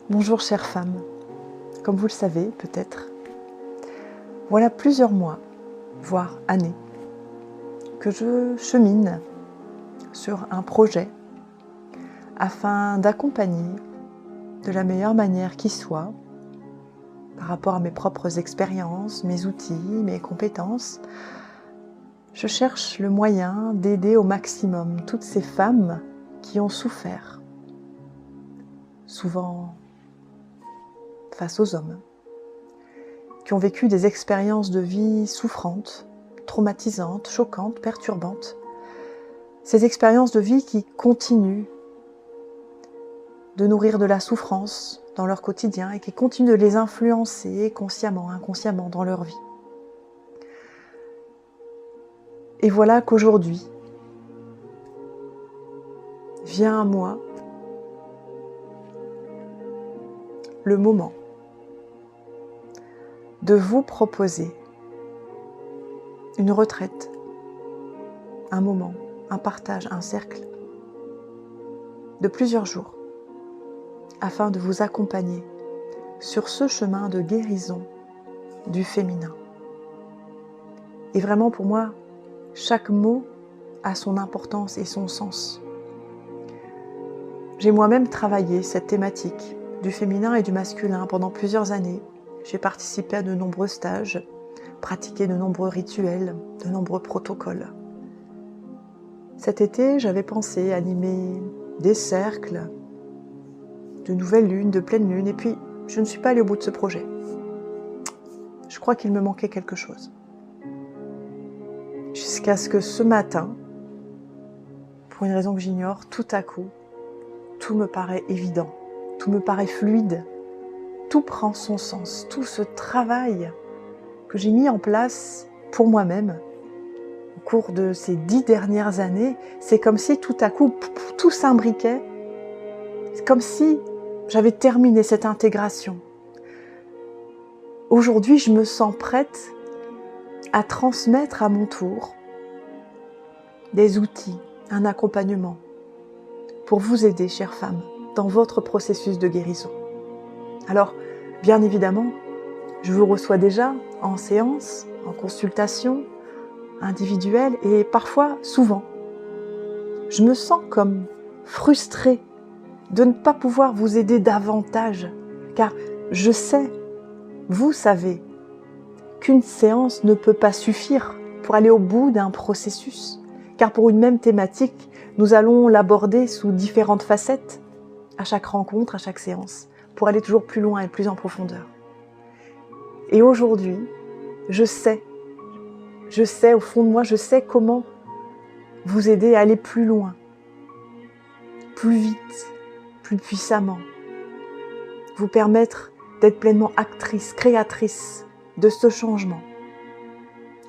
Bonjour chère femme, comme vous le savez peut-être, voilà plusieurs mois, voire années, que je chemine sur un projet afin d'accompagner de la meilleure manière qui soit, par rapport à mes propres expériences, mes outils, mes compétences. Je cherche le moyen d'aider au maximum toutes ces femmes qui ont souffert, souvent face aux hommes, qui ont vécu des expériences de vie souffrantes, traumatisantes, choquantes, perturbantes. Ces expériences de vie qui continuent de nourrir de la souffrance dans leur quotidien et qui continuent de les influencer consciemment, inconsciemment dans leur vie. Et voilà qu'aujourd'hui vient à moi le moment de vous proposer une retraite, un moment, un partage, un cercle de plusieurs jours afin de vous accompagner sur ce chemin de guérison du féminin. Et vraiment pour moi, chaque mot a son importance et son sens. J'ai moi-même travaillé cette thématique du féminin et du masculin pendant plusieurs années. J'ai participé à de nombreux stages, pratiqué de nombreux rituels, de nombreux protocoles. Cet été, j'avais pensé animer des cercles, de nouvelles lunes, de pleines lunes, et puis je ne suis pas allée au bout de ce projet. Je crois qu'il me manquait quelque chose. Jusqu'à ce que ce matin, pour une raison que j'ignore, tout à coup, tout me paraît évident, tout me paraît fluide, tout prend son sens, tout ce travail que j'ai mis en place pour moi-même au cours de ces 10 dernières années, c'est comme si tout à coup, tout s'imbriquait, c'est comme si j'avais terminé cette intégration. Aujourd'hui, je me sens prête à transmettre à mon tour des outils, un accompagnement pour vous aider, chère femme, dans votre processus de guérison. Alors, bien évidemment, je vous reçois déjà en séance, en consultation individuelle et parfois, souvent, je me sens comme frustrée de ne pas pouvoir vous aider davantage, car je sais, vous savez, qu'une séance ne peut pas suffire pour aller au bout d'un processus, car pour une même thématique, nous allons l'aborder sous différentes facettes, à chaque rencontre, à chaque séance, pour aller toujours plus loin et plus en profondeur. Et aujourd'hui, je sais au fond de moi, je sais comment vous aider à aller plus loin, plus vite, plus puissamment, vous permettre d'être pleinement actrice, créatrice de ce changement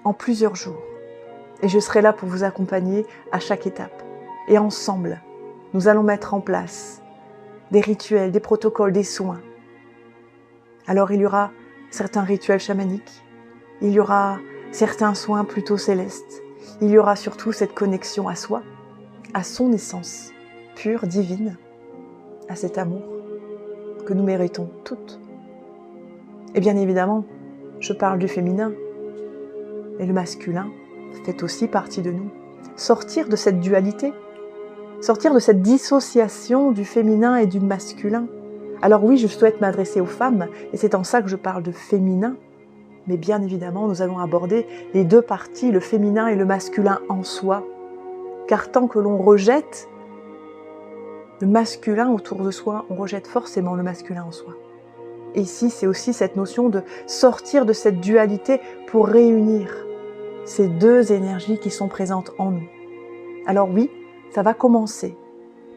en plusieurs jours. Et je serai là pour vous accompagner à chaque étape. Et ensemble, nous allons mettre en place des rituels, des protocoles, des soins. Alors il y aura certains rituels chamaniques, il y aura certains soins plutôt célestes, il y aura surtout cette connexion à soi, à son essence pure, divine, à cet amour que nous méritons toutes. Et bien évidemment, je parle du féminin, et le masculin fait aussi partie de nous. Sortir de cette dualité, sortir de cette dissociation du féminin et du masculin. Alors oui, je souhaite m'adresser aux femmes, et c'est en ça que je parle de féminin, mais bien évidemment, nous allons aborder les deux parties, le féminin et le masculin en soi. Car tant que l'on rejette le masculin autour de soi, on rejette forcément le masculin en soi. Et ici, c'est aussi cette notion de sortir de cette dualité pour réunir ces deux énergies qui sont présentes en nous. Alors oui, ça va commencer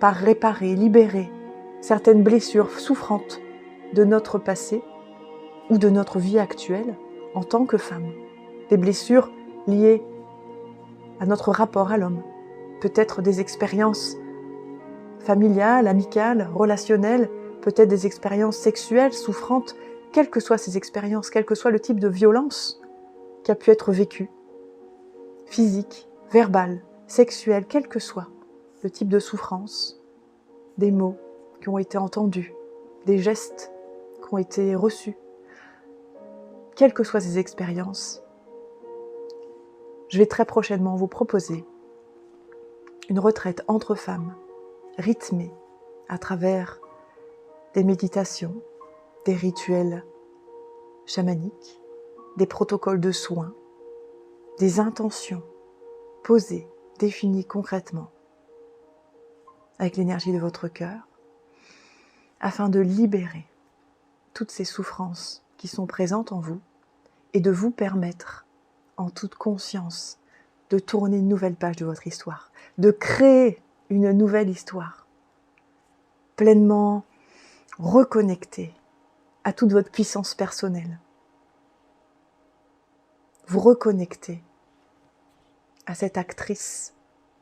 par réparer, libérer certaines blessures souffrantes de notre passé ou de notre vie actuelle en tant que femme. Des blessures liées à notre rapport à l'homme, peut-être des expériences familiales, amicales, relationnelles, peut-être des expériences sexuelles souffrantes, quelles que soient ces expériences, quel que soit le type de violence qui a pu être vécu, physique, verbale, sexuelle, quel que soit le type de souffrance, des mots qui ont été entendus, des gestes qui ont été reçus, quelles que soient ces expériences, je vais très prochainement vous proposer une retraite entre femmes, rythmée à travers des méditations, des rituels chamaniques, des protocoles de soins, des intentions posées, définies concrètement avec l'énergie de votre cœur, afin de libérer toutes ces souffrances qui sont présentes en vous et de vous permettre, en toute conscience, de tourner une nouvelle page de votre histoire, de créer une nouvelle histoire, pleinement reconnectée à toute votre puissance personnelle. Vous reconnecter à cette actrice,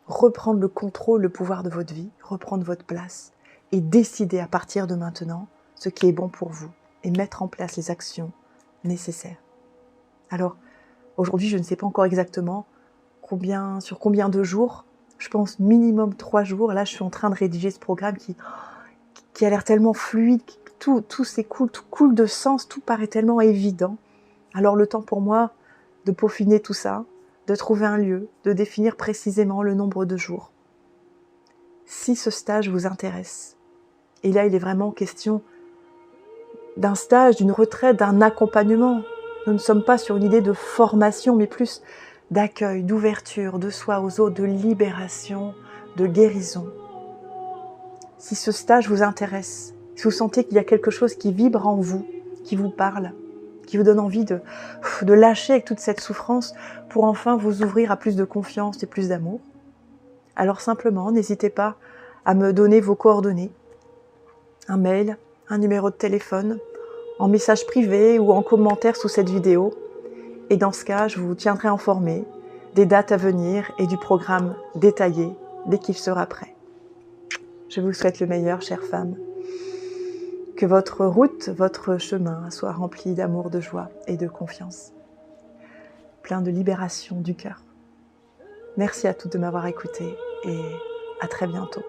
reprendre le contrôle, le pouvoir de votre vie, reprendre votre place et décider à partir de maintenant ce qui est bon pour vous et mettre en place les actions nécessaires. Alors, aujourd'hui, je ne sais pas encore exactement sur combien de jours, je pense minimum 3 jours. Là, je suis en train de rédiger ce programme qui a l'air tellement fluide, tout s'écoule, tout coule de sens, tout paraît tellement évident. Alors, le temps pour moi de peaufiner tout ça, de trouver un lieu, de définir précisément le nombre de jours. Si ce stage vous intéresse, et là, il est vraiment question d'un stage, d'une retraite, d'un accompagnement. Nous ne sommes pas sur une idée de formation, mais plus d'accueil, d'ouverture de soi aux autres, de libération, de guérison. Si ce stage vous intéresse, si vous sentez qu'il y a quelque chose qui vibre en vous, qui vous parle, qui vous donne envie de lâcher avec toute cette souffrance pour enfin vous ouvrir à plus de confiance et plus d'amour, alors simplement, n'hésitez pas à me donner vos coordonnées, un mail, un numéro de téléphone, en message privé ou en commentaire sous cette vidéo. Et dans ce cas, je vous tiendrai informé des dates à venir et du programme détaillé dès qu'il sera prêt. Je vous souhaite le meilleur, chères femmes. Que votre route, votre chemin soit rempli d'amour, de joie et de confiance. Plein de libération du cœur. Merci à toutes de m'avoir écouté et à très bientôt.